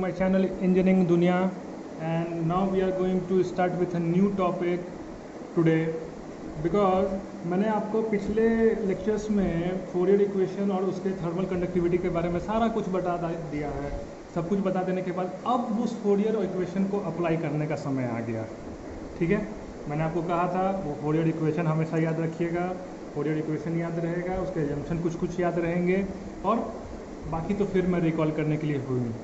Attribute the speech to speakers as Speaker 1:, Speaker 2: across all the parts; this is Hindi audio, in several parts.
Speaker 1: my channel Engineering Dunya, and now we are going to start with a new topic today because मैंने आपको पिछले लेक्चर्स में फोरियर इक्वेशन और उसके थर्मल कंडक्टिविटी के बारे में सारा कुछ बता दिया है। सब कुछ बता देने के बाद अब उस फोरियर इक्वेशन को अप्लाई करने का समय आ गया। ठीक है, मैंने आपको कहा था वो फोरियर इक्वेशन हमेशा याद रखिएगा, फोरियर इक्वेशन याद रहेगा, उसके एजम्पशन कुछ याद रहेंगे और बाकी तो फिर मैं रिकॉल करने के लिए हूँ।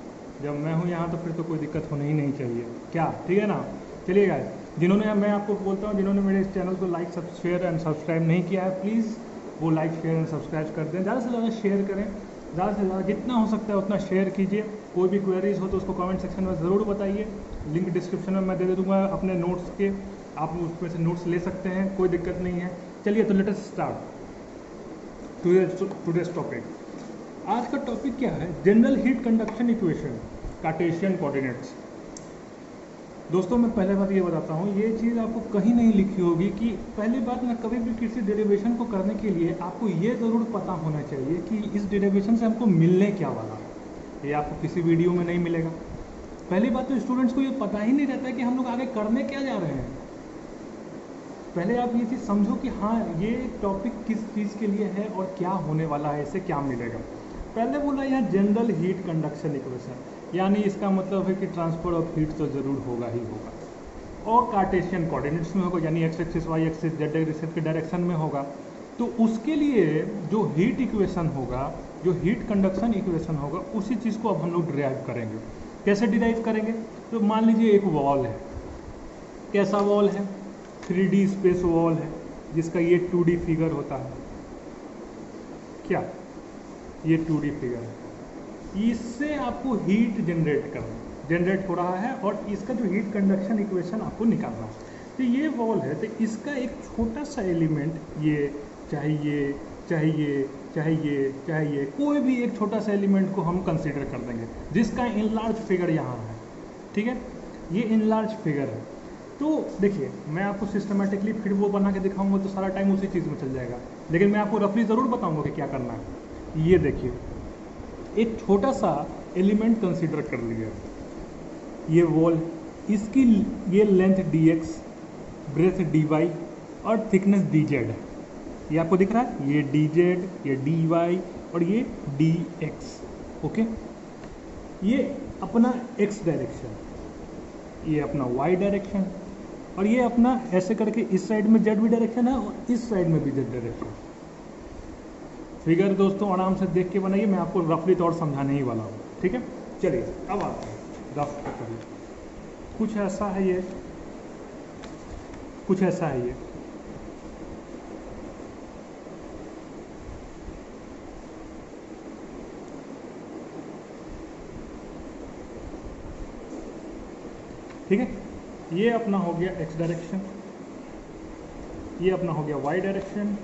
Speaker 1: जब मैं हूँ यहाँ तो फिर तो कोई दिक्कत होनी ही नहीं चाहिए, क्या ठीक है ना। चलिए गाइस, जिन्होंने मैं आपको बोलता हूँ जिन्होंने मेरे इस चैनल को लाइक शेयर एंड सब्सक्राइब नहीं किया है, प्लीज़ वो लाइक शेयर एंड सब्सक्राइब कर दें। ज़्यादा से ज़्यादा शेयर करें, ज़्यादा से ज़्यादा जितना हो सकता है उतना शेयर कीजिए। कोई भी क्वेरीज हो तो उसको कमेंट सेक्शन में ज़रूर बताइए। लिंक डिस्क्रिप्शन में मैं दे दूँगा अपने नोट्स के, आप उसमें से नोट्स ले सकते हैं, कोई दिक्कत नहीं है। चलिए तो let us start today's topic. आज का टॉपिक क्या है? General heat conduction equation, Cartesian coordinates. दोस्तों मैं पहले बात ये बताता हूँ, ये चीज़ आपको कहीं नहीं लिखी होगी कि पहली बात मैं कभी भी किसी डेरिवेशन को करने के लिए आपको ये ज़रूर पता होना चाहिए कि इस डेरिवेशन से हमको मिलने क्या वाला है। ये आपको किसी वीडियो में नहीं मिलेगा। पहली बात तो स्टूडेंट्स को ये पता ही नहीं रहता है कि हम लोग आगे करने क्या जा रहे हैं। पहले आप ये चीज़ समझो कि हाँ ये टॉपिक किस चीज़ के लिए है और क्या होने वाला है, इससे क्या मिलेगा। पहले बोला यहाँ जनरल हीट कंडक्शन इक्वेशन, यानी इसका मतलब है कि ट्रांसफर ऑफ हीट तो ज़रूर होगा ही होगा और कार्टेशियन कोऑर्डिनेट्स में होगा, यानी X axis Y axis Z axis के डायरेक्शन में होगा। तो उसके लिए जो हीट इक्वेशन होगा, जो हीट कंडक्शन इक्वेशन होगा, उसी चीज़ को अब हम लोग डिराइव करेंगे। कैसे डिराइव करेंगे? तो मान लीजिए एक वॉल है। कैसा वॉल है? 3D स्पेस वॉल है जिसका ये 2D फिगर होता है। क्या ये 2D फिगर है? इससे आपको हीट जनरेट हो रहा है और इसका जो हीट कंडक्शन इक्वेशन आपको निकालना है। तो ये वॉल है, तो इसका एक छोटा सा एलिमेंट, ये चाहिए कोई भी एक छोटा सा एलिमेंट को हम कंसीडर कर देंगे जिसका इनलार्ज फिगर यहाँ है। ठीक है, ये इनलार्ज फिगर है। तो देखिए मैं आपको सिस्टमेटिकली फिर वो बना के दिखाऊंगा तो सारा टाइम उसी चीज़ में चल जाएगा, लेकिन मैं आपको रफली ज़रूर बताऊंगा कि क्या करना है। ये देखिए एक छोटा सा एलिमेंट कंसीडर कर लिया, ये वॉल, इसकी ये लेंथ dx, ब्रेथ dy और थिकनेस dz है। ये आपको दिख रहा है, ये dz, ये dy और ये dx। ओके, ये अपना x डायरेक्शन, ये अपना y डायरेक्शन और ये अपना ऐसे करके इस साइड में z भी डायरेक्शन है और इस साइड में भी z डायरेक्शन। फिगर दोस्तों आराम से देख के बनाइए, मैं आपको रफली तौर समझाने ही वाला हूँ। ठीक है, चलिए अब आते हैं रफ करिए। कुछ ऐसा है ये, कुछ ऐसा है ये। ठीक है, ये अपना हो गया x डायरेक्शन, ये अपना हो गया y डायरेक्शन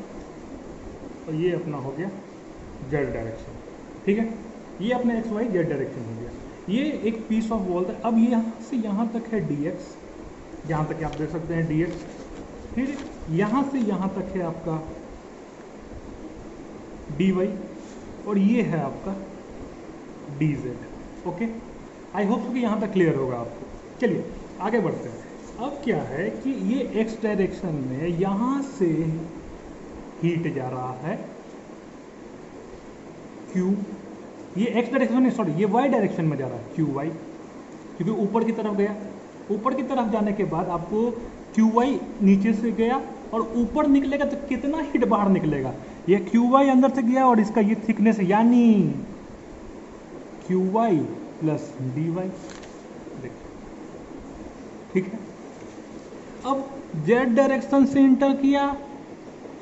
Speaker 1: और ये अपना हो गया z डायरेक्शन। ठीक है, ये अपना x y z डायरेक्शन हो गया। ये एक पीस ऑफ वॉल था। अब यहाँ से यहाँ तक है dx, यहाँ तक आप देख सकते हैं dx, फिर यहाँ से यहाँ तक है आपका dy और ये है आपका dz। ओके, आई होप कि यहाँ तक क्लियर होगा आपको। चलिए आगे बढ़ते हैं। अब क्या है कि ये x डायरेक्शन में यहाँ से हीट जा रहा है Q, ये x डायरेक्शन में, सॉरी ये y डायरेक्शन में जा रहा है QY, क्योंकि ऊपर की तरफ गया। ऊपर की तरफ जाने के बाद आपको QY नीचे से गया और ऊपर निकलेगा तो कितना हीट बाहर निकलेगा? ये QY अंदर से गया और इसका ये थिकनेस यानी QY प्लस DY। ठीक है, अब z डायरेक्शन से इंटर किया,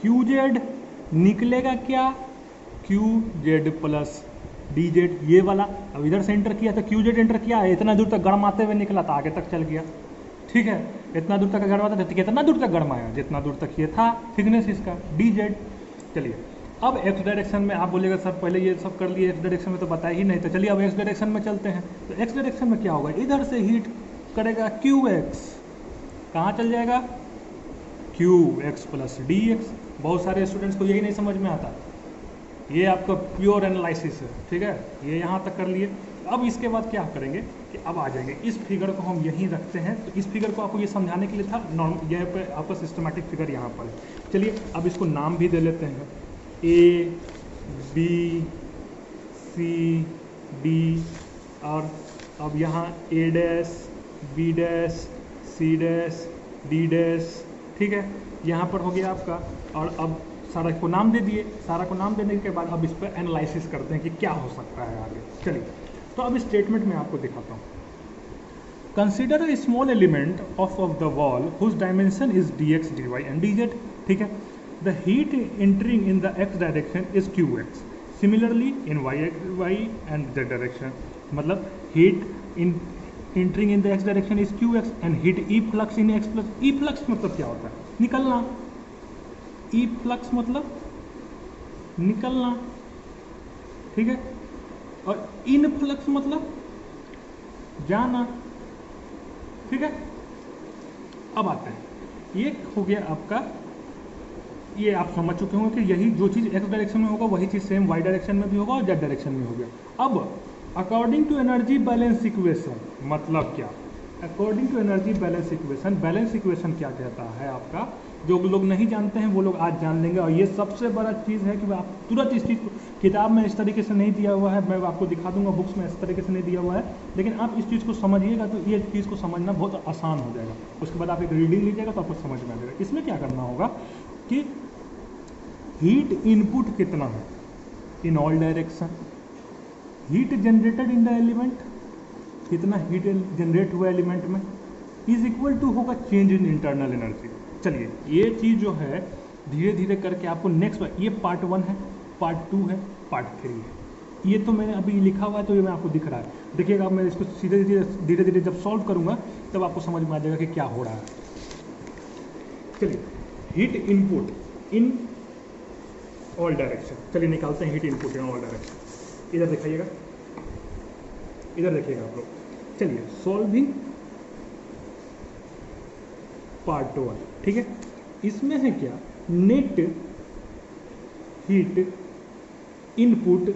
Speaker 1: QZ निकलेगा क्या? QZ प्लस DZ, ये वाला। अब इधर से इंटर किया तो QZ इंटर किया, इतना दूर तक गरमाते हुए निकला तो आगे तक चल गया। ठीक है, इतना दूर तक गरमाता था तो कितना दूर तक गरमाया? जितना दूर तक ये था थिकनेस इसका DZ। चलिए अब x डायरेक्शन में आप बोलिएगा सर पहले ये सब कर लिए, x डायरेक्शन में तो बताया ही नहीं। तो चलिए अब x डायरेक्शन में चलते हैं। तो x डायरेक्शन में क्या होगा? इधर से हीट करेगा QX, कहाँ चल जाएगा? QX plus DX। बहुत सारे स्टूडेंट्स को यही नहीं समझ में आता, ये आपका प्योर एनालिसिस है। ठीक है, ये यहाँ तक कर लिए। अब इसके बाद क्या करेंगे कि अब आ जाएंगे इस फिगर को हम यहीं रखते हैं। तो इस फिगर को आपको ये समझाने के लिए था, नॉर्म यह पे आपका सिस्टमेटिक फिगर यहाँ पर है। चलिए अब इसको नाम भी दे लेते हैं, ए बी सी डी, और अब यहाँ A dash B dash C dash D dash, ठीक है, यहाँ पर हो गया आपका। और अब सारा को नाम दे दिए, सारा को नाम देने के बाद अब इस पर एनालिसिस करते हैं कि क्या हो सकता है आगे। चलिए तो अब स्टेटमेंट में आपको दिखाता हूँ। Consider a small element of the wall whose dimension is dx dy and dz, ठीक है। The heat entering in the x direction is qx, similarly in y and z direction, मतलब heat in entering in the x direction is qx and heat ई फ्लक्स इन x प्लस। ई फ्लक्स मतलब क्या होता है? निकलना। ई फ्लक्स मतलब निकलना, ठीक है। और इन फ्लक्स मतलब जाना, ठीक है। अब आते हैं, ये हो गया आपका, ये आप समझ चुके होंगे कि यही जो चीज़ x डायरेक्शन में होगा वही चीज़ सेम y डायरेक्शन में भी होगा और z डायरेक्शन में होगा। अब according to energy balance equation मतलब क्या? According to energy balance equation, balance equation क्या कहता है आपका? जो लोग नहीं जानते हैं वो लोग आज जान लेंगे। और ये सबसे बड़ा चीज़ है कि आप तुरंत इस चीज़ को, किताब में इस तरीके से नहीं दिया हुआ है, मैं आपको दिखा दूंगा, बुक्स में इस तरीके से नहीं दिया हुआ है, लेकिन आप इस चीज़ को समझिएगा तो ये चीज़ को समझना बहुत आसान हो जाएगा। उसके बाद आप एक रीडिंग लीजिएगा तो आपको समझ में आ जाएगा। इसमें क्या करना होगा कि हीट इनपुट कितना है इन all direction, heat generated in the element, कितना हीट जनरेट हुआ एलिमेंट में, इज इक्वल टू होगा चेंज इन इंटरनल एनर्जी। चलिए ये चीज़ जो है धीरे धीरे करके आपको नेक्स्ट, ये पार्ट 1 है, पार्ट 2 है, पार्ट 3 है। ये तो मैंने अभी लिखा हुआ है तो ये मैं आपको दिख रहा है, देखिएगा। मैं इसको धीरे धीरे जब सॉल्व करूंगा तब आपको समझ में आ जाएगा कि क्या हो रहा है। चलिए heat input in all direction, चलिए निकालते हैं heat input in all direction. इधर दिखाइएगा, इधर देखिएगा आप लोग। चलिए सॉल्विंग पार्ट 1, ठीक है। इसमें है क्या? Net heat input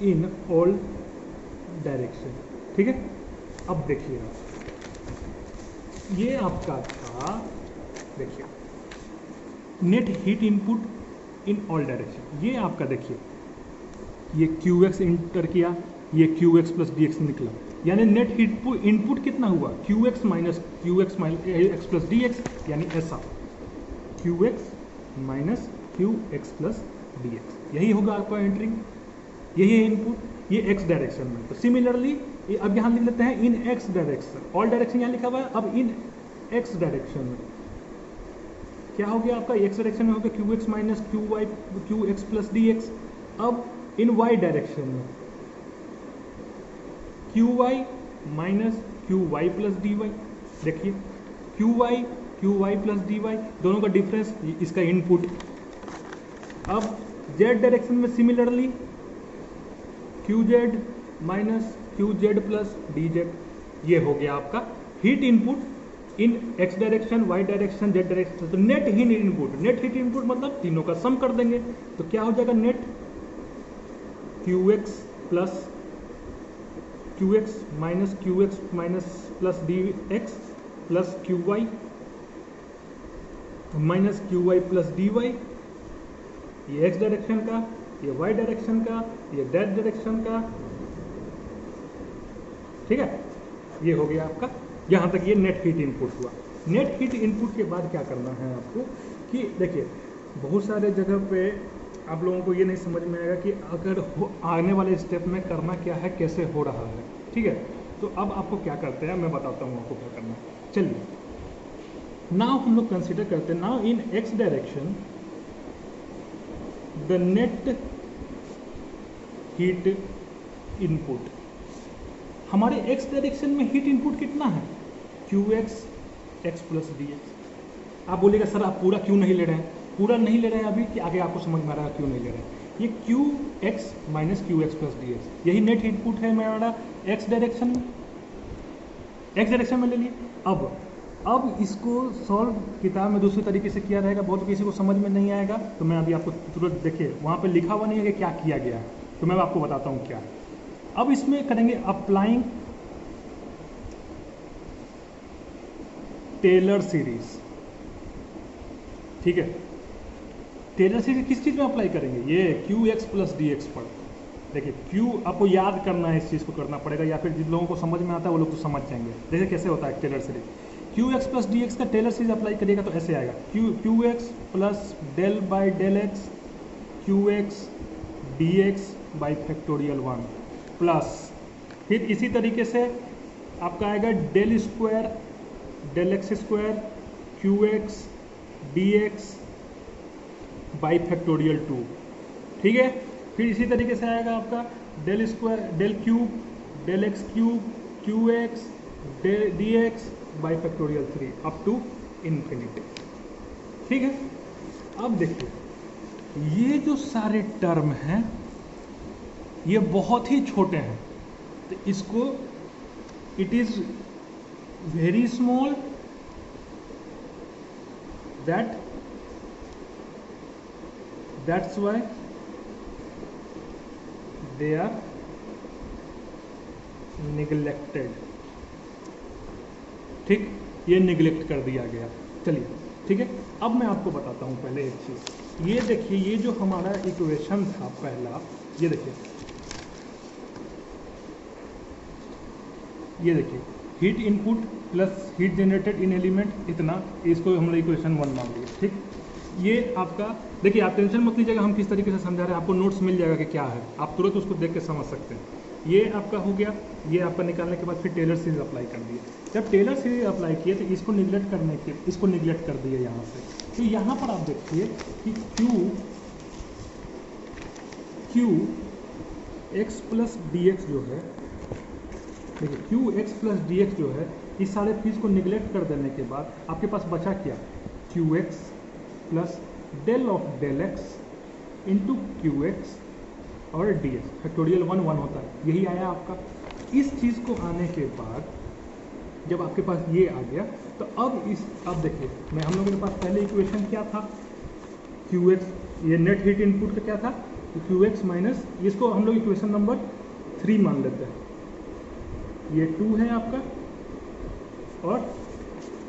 Speaker 1: in all direction, ठीक है। अब देखिएगा ये आपका था, देखिए net heat input in all direction, ये आपका देखिए ये qx इंटर किया, ये qx प्लस dx निकला, यानी नेट हीट इनपुट कितना हुआ? qx minus x plus dx, यानी ऐसा qx minus qx plus dx, यही होगा आपका एंट्रिंग, यही है इनपुट, ये x डायरेक्शन में। तो सिमिलरली अब यहाँ लिख लेते हैं इन x डायरेक्शन, ऑल डायरेक्शन यहाँ लिखा हुआ है। अब इन x डायरेक्शन में क्या हो गया आपका? x डायरेक्शन में हो गया qx minus qx plus dx। अब इन y डायरेक्शन में qy minus qy plus dy, देखिए qy प्लस dy दोनों का डिफरेंस, इसका इनपुट। अब z डायरेक्शन में similarly qz minus qz plus dz, ये हो गया आपका heat input in x direction, y direction, z direction. तो net heat input, net heat input मतलब तीनों का सम कर देंगे तो क्या हो जाएगा? Net qx plus qx minus plus dx plus qy minus qy plus dy, ये x डायरेक्शन का, ये y डायरेक्शन का, ये z डायरेक्शन का, ठीक है। ये हो गया आपका, यहाँ तक ये नेट हीट इनपुट हुआ। नेट हीट इनपुट के बाद क्या करना है आपको कि देखिए बहुत सारे जगह पे आप लोगों को ये नहीं समझ में आएगा कि अगर आने वाले स्टेप में करना क्या है, कैसे हो रहा है, ठीक है। तो अब आपको क्या करते हैं मैं बताता हूँ आपको क्या करना है। चलिए नाउ हम लोग कंसीडर करते हैं, now in x direction the net heat input, हमारे x डायरेक्शन में हीट इनपुट कितना है? qx x plus dx। आप बोलेगा सर आप पूरा क्यों नहीं ले रहे हैं? पूरा नहीं ले रहे हैं अभी कि आगे आपको समझ में आ रहा है क्यों नहीं ले रहे हैं। ये qx minus qx plus dx, यही नेट इनपुट है मेरा x डायरेक्शन में, x डायरेक्शन में ले लिए। अब इसको सॉल्व किताब में दूसरे तरीके से किया रहेगा, बहुत किसी को समझ में नहीं आएगा, तो मैं अभी आपको तुरंत देखिए वहाँ पे लिखा हुआ नहीं है कि क्या किया गया है, तो मैं आपको बताता हूँ क्या है। अब इसमें करेंगे अप्लाइंग टेलर सीरीज, ठीक है। टेलर सीरीज किस चीज़ में अप्लाई करेंगे, ये q x plus d x पर। देखिए क्यू आपको याद करना है, इस चीज़ को करना पड़ेगा, या फिर जिन लोगों को समझ में आता है वो लोग तो समझ जाएंगे। देखिए कैसे होता है Taylor series, q x plus d x का टेलर सीरीज अप्लाई करिएगा तो ऐसे आएगा, q x plus del by del x Q x d x by factorial 1 plus, फिर इसी तरीके से आपका आएगा del square del x square q x d x by factorial 2, ठीक है। फिर इसी तरीके से आएगा आपका del square del cube del x cube q x d x by factorial 3 up to infinity, ठीक है। अब देखिए ये जो सारे टर्म हैं ये बहुत ही छोटे हैं, तो इसको it is very small that's why they are neglected, ठीक, ये निगलेक्ट कर दिया गया। चलिए ठीक है, अब मैं आपको बताता हूँ पहले एक चीज़। ये देखिए ये जो हमारा इक्वेशन था पहला, ये देखिए heat input plus heat generated इन एलिमेंट इतना, इसको हम लोग इक्वेशन 1 मान लिया, ठीक। ये आपका देखिए, आप टेंशन मत लीजिएगा, हम किस तरीके से समझा रहे हैं, आपको नोट्स मिल जाएगा कि क्या है, आप तुरंत उसको देख के समझ सकते हैं। ये आपका हो गया, ये आपका निकालने के बाद फिर टेलर सीरीज अप्लाई कर दिए। जब टेलर सीरीज अप्लाई किए तो इसको निगलेक्ट कर दिए यहाँ से। तो यहाँ पर आप देखिए कि Q x plus d x जो है, देखिए Q x plus d x जो है, इस सारे चीज़ को निगलेक्ट कर देने के बाद आपके पास बचा क्या, q x plus del of del x into q x और डी एक्स फैक्टोरियल 1 1 होता है, यही आया आपका। इस चीज़ को आने के बाद जब आपके पास ये आ गया तो अब देखिए मैं हम लोगों के पास पहले इक्वेशन क्या था, क्यू एक्स, ये नेट हीट इनपुट का क्या था, क्यू एक्स माइनस, इसको हम लोग इक्वेशन नंबर 3 मान लेते हैं, ये 2 है आपका, और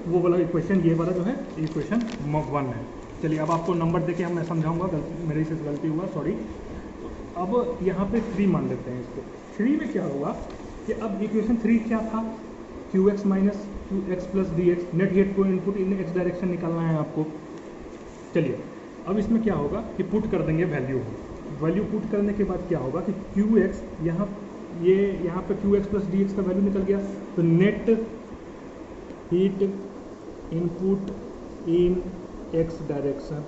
Speaker 1: वो वाला इक्वेशन ये वाला जो है इक्वेशन 1 है। चलिए अब आपको नंबर देके मैं समझाऊंगा, मेरे से गलती हुआ, सॉरी। तो अब यहाँ पे 3 मान लेते हैं इसको। 3 में क्या होगा कि अब इक्वेशन 3 क्या था, Q x minus Q x plus d x, net heat को इनपुट इन एक्स डायरेक्शन निकालना है आपको। चलिए अब इसमें क्या होगा कि पुट कर देंगे वैल्यू पुट करने के बाद क्या होगा कि क्यू एक्स यहाँ पे q x plus d x का वैल्यू निकल गया, तो net heat input in x direction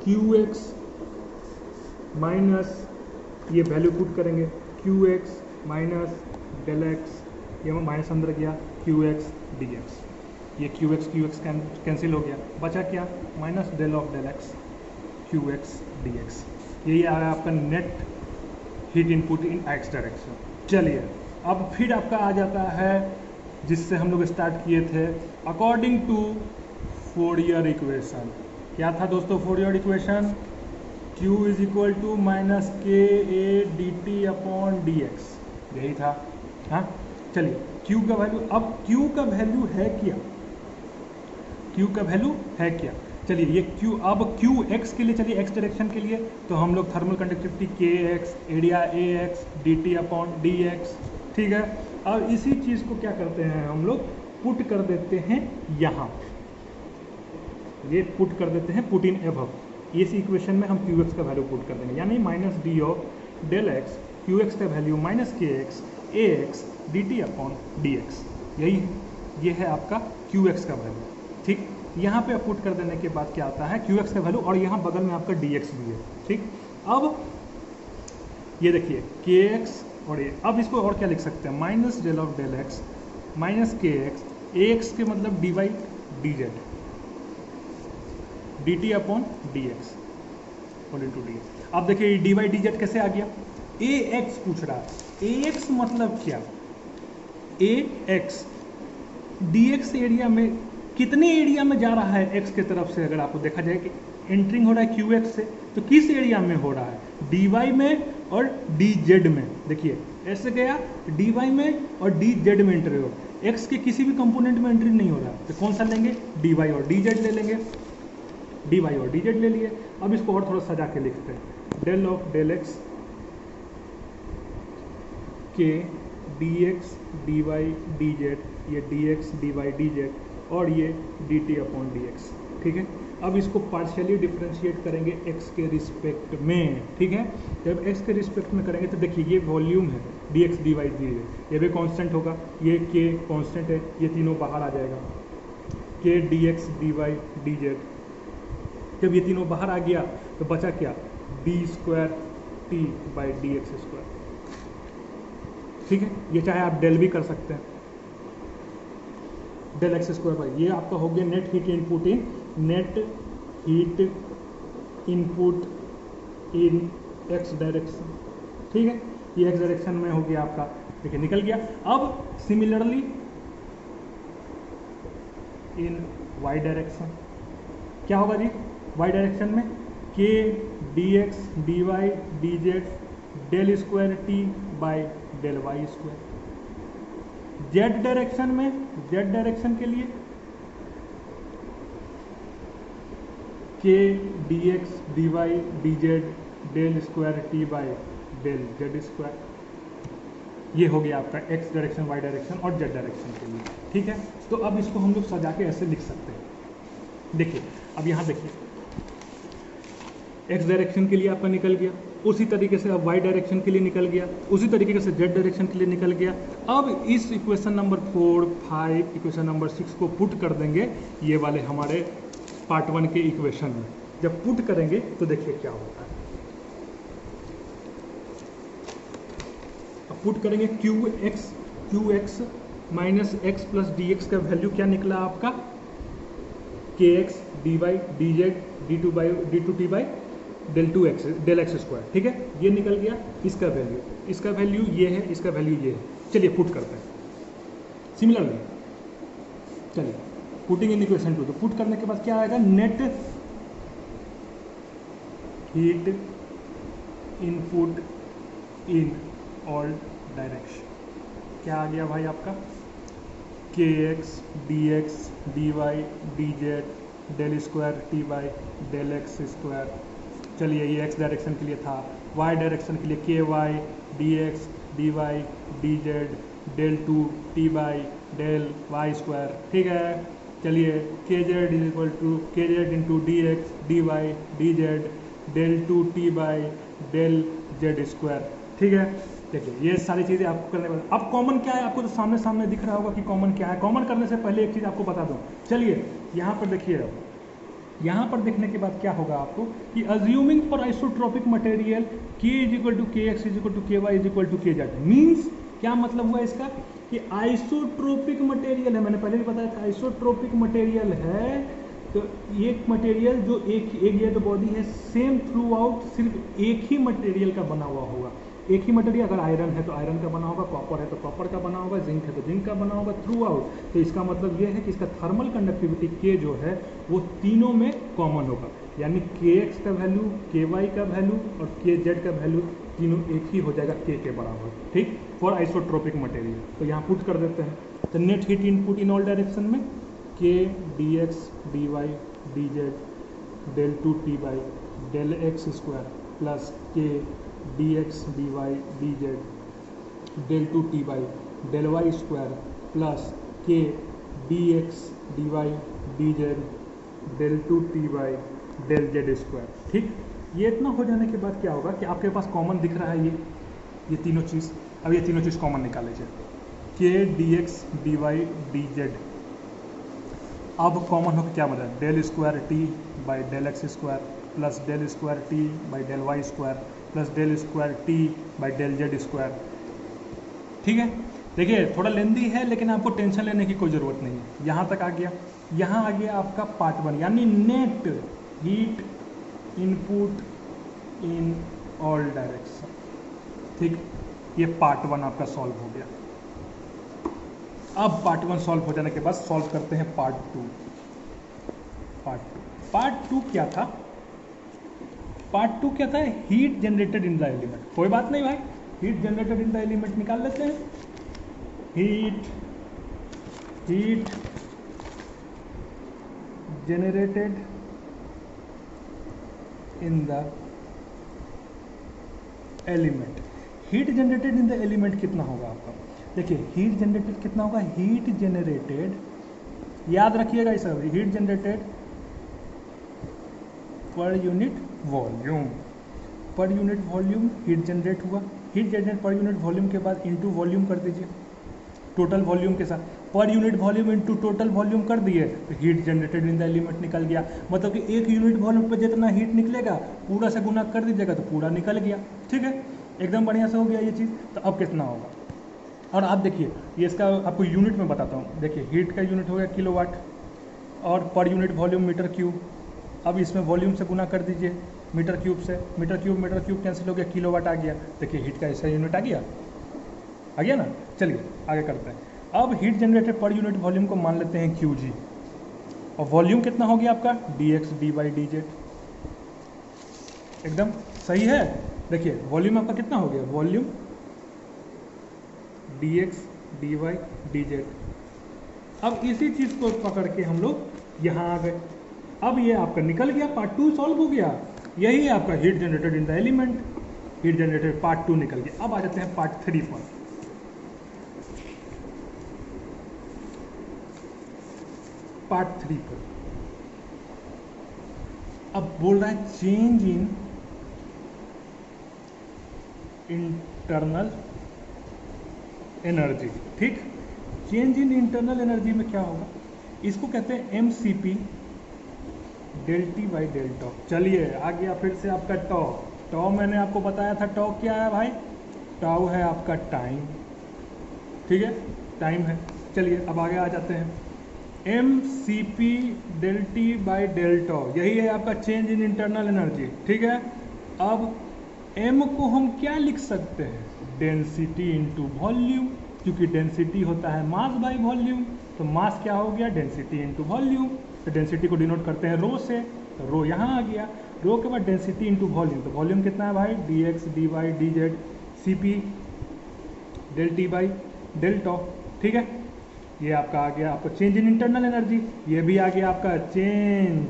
Speaker 1: q x minus, ये वैल्यू पुट करेंगे q x minus del x, ये माइनस अंदर गया क्यू एक्स डी एक्स, ये क्यू एक्स कैंसिल हो गया, बचा क्या minus del of del x Q x d x, यही आ गया आपका net heat input in x direction. चलिए अब फिर आपका आ जाता है जिससे हम लोग स्टार्ट किए थे, अकॉर्डिंग टू फोरियर इक्वेशन। क्या था दोस्तों Fourier equation, Q is equal to minus K A D T upon D x, यही था। हाँ चलिए Q का वैल्यू, अब Q का वैल्यू है क्या, Q का वैल्यू है क्या, चलिए ये Q, अब क्यू एक्स के लिए, चलिए एक्स डायरेक्शन के लिए तो हम लोग थर्मल कंडक्टिविटी के x, area A X D T upon D x, ठीक है। अब इसी चीज़ को क्या करते हैं हम लोग, पुट कर देते हैं यहाँ, ये पुट कर देते हैं, पुट इन एबव, इस इक्वेशन में हम क्यू एक्स का वैल्यू पुट कर देंगे, यानी minus D of del x Q X का वैल्यू माइनस के एक्स ए X D T upon D x, ये है आपका क्यू एक्स का वैल्यू, ठीक। यहाँ पे पुट कर देने के बाद क्या आता है क्यू एक्स का वैल्यू, और यहाँ बगल में आपका डी एक्स भी है, ठीक। अब ये देखिए के एक्स और ये, अब इसको और क्या लिख सकते हैं, minus del of del x minus के एक्स, ए एक्स के मतलब d y d z d T upon D x और इंटू डी एक्स। अब देखिए डी वाई डी जेड कैसे आ गया, ए एक्स पूछ रहा है, ए एक्स मतलब क्या, ए एक्स डी एक्स एरिया में कितने एरिया में जा रहा है एक्स के तरफ से, अगर आपको देखा जाए कि एंट्रिंग हो रहा है क्यू एक्स से, तो किस एरिया में हो रहा है, डी वाई में और डी जेड में। देखिए ऐसे गया डी वाई में और डी जेड में एंट्री हो, एक्स के किसी भी कंपोनेंट में एंट्री नहीं हो रहा, तो कौन सा लेंगे, डी वाई और डी जेड ले लेंगे, डी वाई और डी जेड ले लिए। अब इसको और थोड़ा सजा के लिखते हैं, del of del x k d x d y d z, ये d x d y d z और ये d T upon D x. ठीक है, अब इसको पार्शियली डिफ्रेंशिएट करेंगे x के रिस्पेक्ट में। ठीक है, जब x के रिस्पेक्ट में करेंगे तो देखिए ये वॉल्यूम है dx dy dz, ये भी कांस्टेंट होगा, ये k कांस्टेंट है, ये तीनों बाहर आ जाएगा, k dx dy dz। जब ये तीनों बाहर आ गया तो बचा क्या, d square t by D x square. ठीक है, ये चाहे आप डेल भी कर सकते हैं, डेल एक्स स्क्वायर बाई, ये आपका हो गया net heat input in, net heat input in x direction. ठीक है, ये एक्स डायरेक्शन में हो गया आपका, ठीक है, निकल गया। अब सिमिलरली इन वाई डायरेक्शन क्या होगा जी, वाई डायरेक्शन में k d x d y d z del square T by del y square. Z direction में, जेड डायरेक्शन के लिए k d x d y d z del square T by del z square. ये हो गया आपका एक्स डायरेक्शन, वाई डायरेक्शन और जेड डायरेक्शन के लिए। ठीक है, तो अब इसको हम लोग सजा के ऐसे लिख सकते हैं। देखिए अब यहाँ देखिए, एक्स डायरेक्शन के लिए आपका निकल गया, उसी तरीके से अब वाई डायरेक्शन के लिए निकल गया, उसी तरीके से जेड डायरेक्शन के लिए निकल गया। अब इस इक्वेशन नंबर 4, 5, इक्वेशन नंबर 6 को पुट कर देंगे ये वाले हमारे पार्ट 1 के इक्वेशन में। जब पुट करेंगे तो देखिए क्या होता है। अब पुट करेंगे q x minus x plus d x का वैल्यू क्या निकला आपका, k x d y d z d two T by del two x del x square. ठीक है, ये निकल गया, इसका वैल्यू ये है, इसका वैल्यू ये है। चलिए पुट करते हैं सिमिलरली, चलिए पुटिंग इन इक्वेशन 2। तो पुट करने के बाद क्या आएगा, net heat input in all direction क्या आ गया भाई आपका, k x d y d z del square T by del x square. चलिए ये एक्स डायरेक्शन के लिए था, वाई डायरेक्शन के लिए k y d x d y d z del two T by del y square. ठीक है, चलिए k z is equal to k z into d x d y d z del two T by del z square. ठीक है, देखिए ये सारी चीज़ें आपको करने के बाद अब कॉमन क्या है, आपको तो सामने सामने दिख रहा होगा कि कॉमन क्या है। कॉमन करने से पहले एक चीज़ आपको बता दूं, चलिए यहाँ पर देखिए, यहाँ पर देखने के बाद क्या होगा आपको कि अज्यूमिंग फॉर आइसोट्रोपिक मटेरियल के इज इक्वल टू के एक्स इज इक्वल टू के Y is equal to k Z. Means क्या मतलब हुआ इसका कि आइसोट्रोपिक मटेरियल है, मैंने पहले भी बताया था आइसोट्रोपिक मटेरियल है, तो एक मटेरियल जो एक ये तो बॉडी है सेम थ्रू आउट, सिर्फ एक ही मटेरियल का बना हुआ होगा, एक ही मटेरियल। अगर आयरन है तो आयरन का बना होगा, कॉपर है तो कॉपर का बना होगा, जिंक है तो जिंक का बना होगा, थ्रू आउट। तो इसका मतलब ये है कि इसका थर्मल कंडक्टिविटी के जो है वो तीनों में कॉमन होगा, यानी के एक्स का वैल्यू, के वाई का वैल्यू और के जेड का वैल्यू तीनों एक ही हो जाएगा के बराबर। ठीक, फॉर आइसोट्रोपिक मटेरियल। तो यहाँ पुट कर देते हैं, तो net heat input in all direction में k d x d y d z del two T by del x square plus k d x d y d z del two T by del y square plus k d x d y d z del two T by del z square. ठीक, ये इतना हो जाने के बाद क्या होगा कि आपके पास कॉमन दिख रहा है ये तीनों चीज़। अब ये तीनों चीज़ कॉमन निकाल लीजिए, k d x d y d z अब कॉमन होकर क्या बना, del square T by del x square plus del square T by del y square plus del square T by del z square. ठीक है, देखिए थोड़ा लेंदी है लेकिन आपको टेंशन लेने की कोई ज़रूरत नहीं है। यहाँ तक आ गया, यहाँ आ गया आपका पार्ट 1 यानी net heat input in all direction. ठीक, ये पार्ट 1 आपका सॉल्व हो गया। अब पार्ट 1 सॉल्व हो जाने के बाद सॉल्व करते हैं पार्ट 2। पार्ट 2 क्या था, पार्ट 2 क्या था, heat generated in the element. कोई बात नहीं भाई, heat generated in the element निकाल लेते हैं। Heat generated in the element. Heat generated in the element कितना होगा आपका, देखिए हीट जनरेटेड कितना होगा, हीट जनरेटेड, याद रखिएगा इस सब, heat generated per unit volume. Per unit volume heat generate हुआ, heat generate per unit volume के बाद इनटू वॉल्यूम कर दीजिए टोटल वॉल्यूम के साथ। पर unit volume into total volume कर दिए तो heat generated in the element निकल गया। मतलब कि एक यूनिट वॉल्यूम पर जितना हीट निकलेगा पूरा से गुना कर दीजिएगा तो पूरा निकल गया। ठीक है, एकदम बढ़िया से हो गया ये चीज़। तो अब कितना होगा, और आप देखिए ये इसका आपको यूनिट में बताता हूँ। देखिए हीट का यूनिट हो गया किलोवाट और पर यूनिट वॉल्यूम मीटर क्यूब। अब इसमें वॉल्यूम से गुना कर दीजिए मीटर क्यूब से, मीटर क्यूब कैंसिल हो गया, किलोवाट आ गया। देखिए हीट का ऐसा यूनिट आ गया ना। चलिए आगे करते हैं। अब heat generated per unit volume को मान लेते हैं QG, और वॉल्यूम कितना हो गया आपका dx dy dz। एकदम सही है। देखिए वॉल्यूम आपका कितना हो गया, वॉल्यूम dx dy dz। अब इसी चीज़ को पकड़ के हम लोग यहाँ आ गए। अब ये आपका निकल गया, पार्ट 2 सॉल्व हो गया। यही है आपका heat generated in the element, heat generated part 2 निकल गया। अब आ जाते हैं पार्ट 3 पर। पार्ट 3 पर अब बोल रहा है चेंज इन इंटरनल एनर्जी। ठीक, चेंज इन इंटरनल एनर्जी में क्या होगा, इसको कहते हैं mCp del T by del tau. चलिए आ गया फिर से आपका टॉ मैंने आपको बताया था टॉ क्या है भाई, टॉ है आपका टाइम। ठीक है, टाइम है। चलिए अब आगे आ जाते हैं, mCp del T by del tau, यही है आपका चेंज इन इंटरनल एनर्जी। ठीक है, अब m को हम क्या लिख सकते हैं, डेंसिटी इंटू वॉल्यूम, क्योंकि डेंसिटी होता है मास बाई वॉल्यूम। तो मास क्या हो गया, डेंसिटी इंटू वॉल्यूम। तो डेंसिटी को डिनोट करते हैं रो से, तो रो यहाँ आ गया। रो के बाद डेंसिटी इंटू वॉल्यूम, तो वॉल्यूम कितना है भाई, dx dy dz Cp del T by del tau. ठीक है, ये आपका आ गया आपका चेंज इन इंटरनल एनर्जी। ये भी आ गया आपका चेंज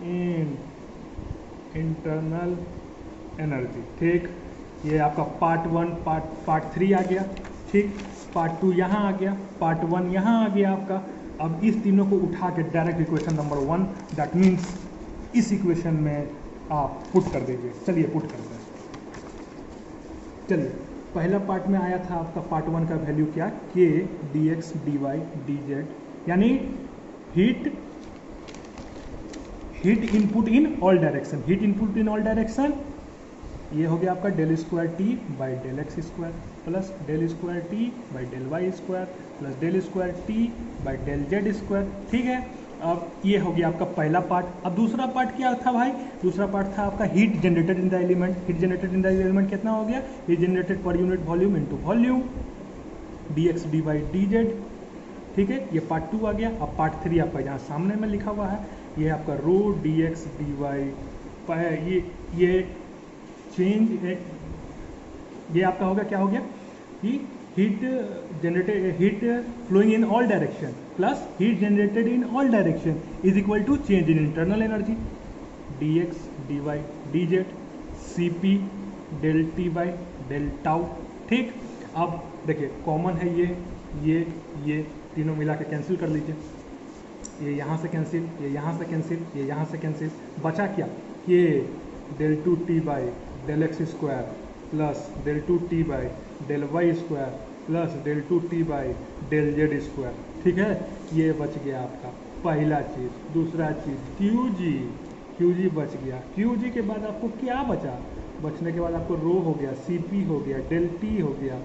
Speaker 1: इन इंटरनल एनर्जी। ठीक, ये आपका पार्ट 1 पार्ट 3 आ गया। ठीक, पार्ट 2 यहाँ आ गया, पार्ट 1 यहाँ आ गया आपका। अब इस तीनों को उठा के direct equation number 1, that means इस इक्वेशन में आप पुट कर दीजिए। चलिए पुट करते हैं। चलिए पहला पार्ट में आया था आपका पार्ट 1 का वैल्यू क्या, k dx dy dz, यानी heat input in all direction, heat input in all direction. ये हो गया आपका del square T by del x square plus del square T by del y square plus del square T by del z square. ठीक है, अब ये हो गया आपका पहला पार्ट। अब दूसरा पार्ट क्या था भाई, दूसरा पार्ट था आपका heat generated in the element. Heat generated in the element कितना हो गया, heat generated per unit volume into volume dx dy dz। ठीक है, ये पार्ट 2 आ गया। अब पार्ट 3 आपका यहाँ सामने में लिखा हुआ है, ये आपका रो dx dy, ये चेंज, ये आपका हो गया, क्या हो गया कि heat generated, heat flowing in all direction plus heat generated in all direction is equal to change in internal energy dx dy dz Cp del T by del tau. ठीक, अब देखिए कॉमन है ये तीनों मिला के कैंसिल कर लीजिए, ये यहाँ से कैंसिल, ये यहाँ से कैंसिल, ये यहाँ से कैंसिल, बचा क्या, ये del 2t by del x square plus del 2t by del y square plus del 2t by del z square. ठीक है, ये बच गया आपका पहला चीज़। दूसरा चीज़ QG बच गया। QG के बाद आपको क्या बचा, बचने के बाद आपको रो हो गया, Cp हो गया, डेल T हो गया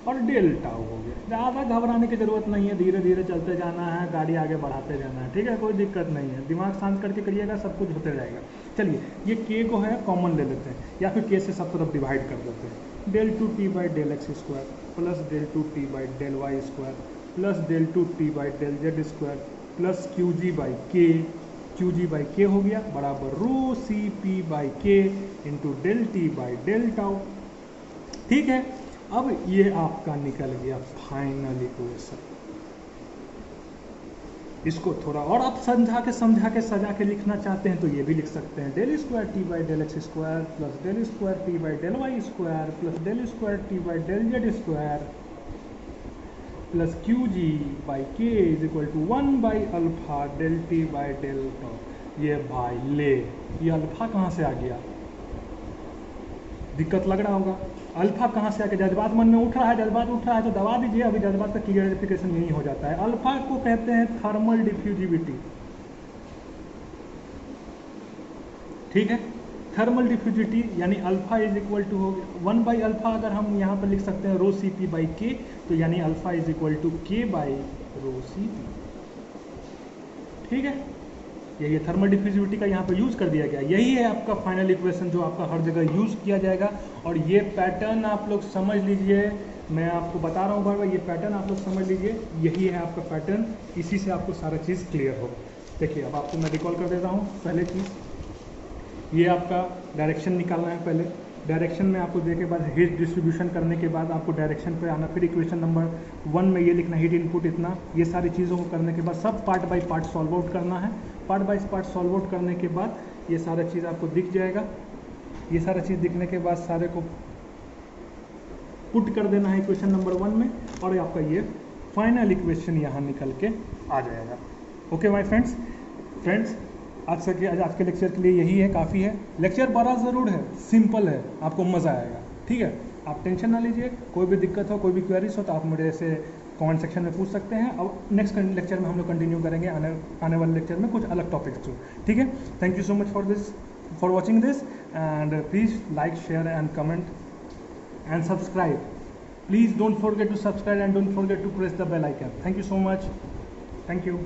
Speaker 1: और डेल टाउ हो गया। ज़्यादा घबराने की ज़रूरत नहीं है, धीरे धीरे चलते जाना है, गाड़ी आगे बढ़ाते जाना है। ठीक है, कोई दिक्कत नहीं है, दिमाग शांत करके करिएगा, सब कुछ होते जाएगा। चलिए ये k को है कॉमन ले लेते हैं, या फिर k से सब तरफ डिवाइड कर देते हैं। Del 2t by del x square plus del 2t by del y square plus del 2t by del z square plus QG by k q g by k हो गया बराबर rho c p by k into del T by del tau. ठीक है, अब ये आपका निकल गया फाइनल इक्वेशन। इसको थोड़ा और आप समझा के सजा के लिखना चाहते हैं तो ये भी लिख सकते हैं, del square T by del x square plus del square T by del y square plus del square T by del z square plus q g by k is equal to 1 by alpha del T by del tau. ये भाई ले, ये अल्फा कहाँ से आ गया? दिक्कत लग रहा होगा, अल्फा कहाँ से आके जज्बात मन में उठ रहा है, जज्बात उठ रहा है तो दबा दीजिए, अभी जज्बात का क्लियरिफिकेशन यही हो जाता है। अल्फा को कहते हैं थर्मल डिफ्यूजिविटी, ठीक है, थर्मल डिफ्यूजिविटी यानी अल्फा इज इक्वल टू हो 1 बाई अल्फा, अगर हम यहाँ पर लिख सकते हैं रो सी पी बाई के, तो यानी अल्फा इज इक्वल टू के बाई रो सी पी। ठीक है, ये थर्मल डिफ्यूजिविटी का यहाँ पे यूज़ कर दिया गया। यही है आपका फाइनल इक्वेशन जो आपका हर जगह यूज़ किया जाएगा। और ये पैटर्न आप लोग समझ लीजिए, मैं आपको बता रहा हूँ बार बार, ये पैटर्न आप लोग समझ लीजिए, यही है आपका पैटर्न, इसी से आपको सारा चीज़ क्लियर हो। देखिए अब आपको मैं रिकॉल कर देता हूँ। पहले चीज़ ये आपका डायरेक्शन निकालना है, पहले डायरेक्शन में आपको दे के बाद हीट डिस्ट्रीब्यूशन करने के बाद आपको डायरेक्शन पे आना, फिर इक्वेशन नंबर 1 में ये लिखना हीट इनपुट इतना, ये सारी चीज़ों को करने के बाद सब part by part solve out करना है। Part by part solve out करने के बाद ये सारा चीज़ आपको दिख जाएगा। ये सारा चीज़ दिखने के बाद सारे को पुट कर देना है इक्वेशन नंबर 1 में, और आपका ये फाइनल इक्वेशन यहाँ निकल के आ जाएगा। ओके माय फ्रेंड्स, आज के लेक्चर के लिए यही है, काफ़ी है। लेक्चर बड़ा ज़रूर है, सिंपल है, आपको मज़ा आएगा। ठीक है, आप टेंशन ना लीजिए, कोई भी दिक्कत हो, कोई भी क्वेरीज हो तो आप मेरे से कमेंट सेक्शन में पूछ सकते हैं। और नेक्स्ट लेक्चर में हम लोग कंटिन्यू करेंगे, आने वाले लेक्चर में कुछ अलग टॉपिक्स जो, ठीक है। Thank you so much for watching this, and please like, share and comment and subscribe. Please don't forget to subscribe and don't forget to press the bell icon. Thank you so much. Thank you.